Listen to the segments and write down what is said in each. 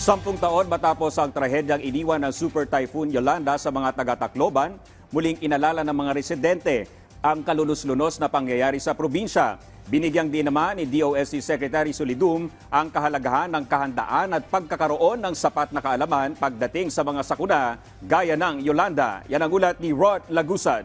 10 taon matapos ang trahedyang iniwan ng Super Typhoon Yolanda sa mga taga-Tacloban, muling inalala ng mga residente ang kalunos-lunos na pangyayari sa probinsya. Binigyang din naman ni DOST Secretary Solidum ang kahalagahan ng kahandaan at pagkakaroon ng sapat na kaalaman pagdating sa mga sakuna gaya ng Yolanda. Yan ang ulat ni Rod Lagusad.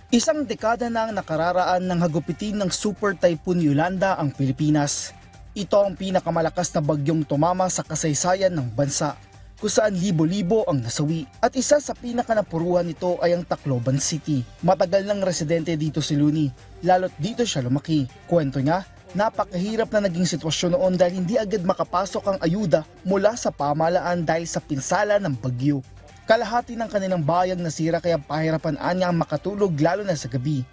Isang dekada na ang nakararaan ng hagupitin ng Super Typhoon Yolanda ang Pilipinas. Ito ang pinakamalakas na bagyong tumama sa kasaysayan ng bansa, kung saan libo-libo ang nasawi. At isa sa pinakanapuruhan nito ay ang Tacloban City. Matagal ng residente dito si Luni, lalo't dito siya lumaki. Kwento niya, napakahirap na naging sitwasyon noon dahil hindi agad makapasok ang ayuda mula sa pamahalaan dahil sa pinsala ng bagyo. Kalahati ng kanilang bayag nasira kaya pahirapan niya ang makatulog lalo na sa gabi.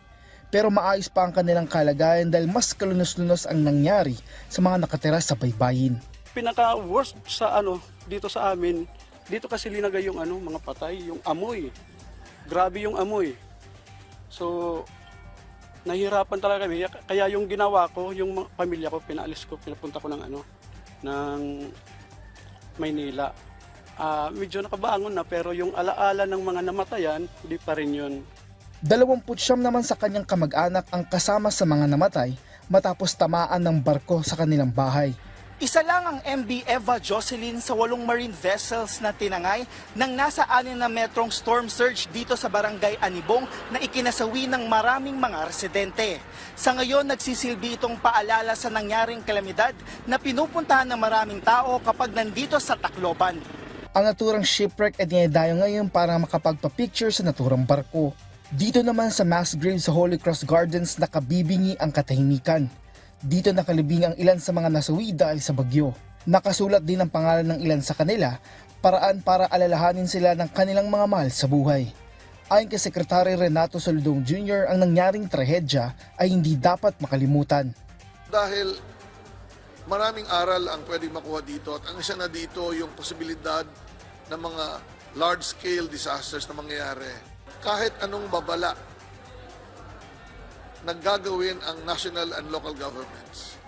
Pero maayos pa ang kanilang kalagayan dahil mas kalunos-lunos ang nangyari sa mga nakatira sa baybayin. Pinaka-worst sa dito sa amin, dito kasi linagay yung mga patay, yung amoy. Grabe yung amoy. So nahihirapan talaga kami. Kaya yung ginawa ko, yung pamilya ko, pinapunta ko ng Maynila. Medyo nakabangon na pero yung alaala ng mga namatayan, hindi pa rin yun. 29 naman sa kanyang kamag-anak ang kasama sa mga namatay matapos tamaan ng barko sa kanilang bahay. Isa lang ang MV Eva Jocelyn sa 8 marine vessels na tinangay ng nasa 6 na metrong storm surge dito sa Barangay Anibong na ikinasawi ng maraming mga residente. Sa ngayon, nagsisilbi itong paalala sa nangyaring kalamidad na pinupuntahan ng maraming tao kapag nandito sa Tacloban. Ang naturang shipwreck ay dinadayo ngayon para makapagpa-picture sa naturang barko. Dito naman sa mass grave sa Holy Cross Gardens nakabibingi ang katahimikan. Dito nakalibing ang ilan sa mga nasawi dahil sa bagyo. Nakasulat din ang pangalan ng ilan sa kanila, paraan para alalahanin sila ng kanilang mga mahal sa buhay. Ayon kay Secretary Renato Solidum Jr., ang nangyaring trahedya ay hindi dapat makalimutan. Dahil maraming aral ang pwedeng makuha dito at ang isa na dito yung posibilidad ng mga large-scale disasters na mangyayari. Kahit anong babala naggagawin ang national and local governments.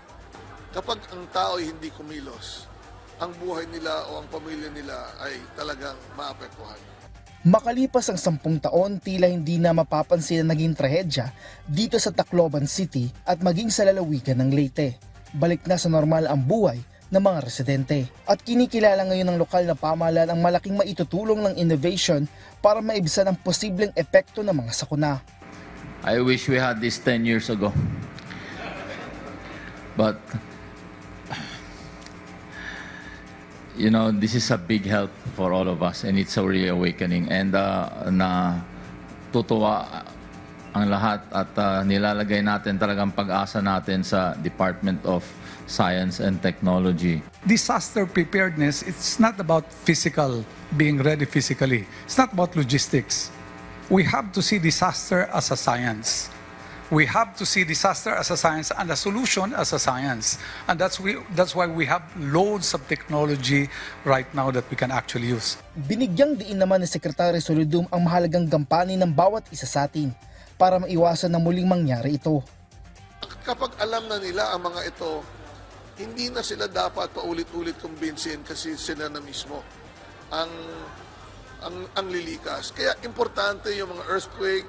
Kapag ang tao ay hindi kumilos, ang buhay nila o ang pamilya nila ay talagang maapektuhan. Makalipas ang 10 taon, tila hindi na mapapansin na naging trahedya dito sa Tacloban City at maging sa lalawigan ng Leyte. Balik na sa normal ang buhay ng mga residente. At kinikilala ngayon ng lokal na pamahalaan ang malaking maitutulong ng innovation para maibsan ang posibleng epekto ng mga sakuna. I wish we had this 10 years ago. But, this is a big help for all of us and it's a really awakening. And tutuwa ang lahat at nilalagay natin talagang pag-asa natin sa Department of Science and Technology. Disaster preparedness, it's not about being ready physically. It's not about logistics. We have to see disaster as a science. We have to see disaster as a science and a solution as a science. And that's why we have loads of technology right now that we can actually use. Binigyang diin naman ni Secretary Solidum ang mahalagang gampanin ng bawat isa sa atin para maiwasan na muling mangyari ito. Kapag alam na nila ang mga ito, hindi na sila dapat paulit-ulit kumbinsin kasi sila na mismo ang lilikas. Kaya importante yung mga earthquake,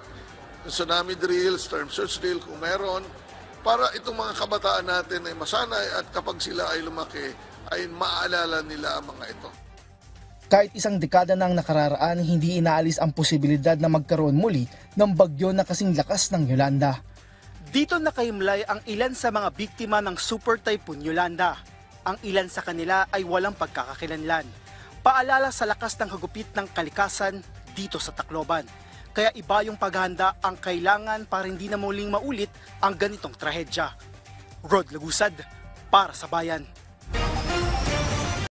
tsunami drills, storm surge drill kung meron, para itong mga kabataan natin ay masanay at kapag sila ay lumaki, ay maaalala nila ang mga ito. Kahit isang dekada nang nakararaan, hindi inaalis ang posibilidad na magkaroon muli ng bagyo na kasing lakas ng Yolanda. Dito nakahimlay ang ilan sa mga biktima ng Super Typhoon Yolanda. Ang ilan sa kanila ay walang pagkakakilanlan. Paalala sa lakas ng hagupit ng kalikasan dito sa Tacloban. Kaya iba yung paghahanda ang kailangan para hindi na muling maulit ang ganitong trahedya. Rod Lagusad, para sa Bayan.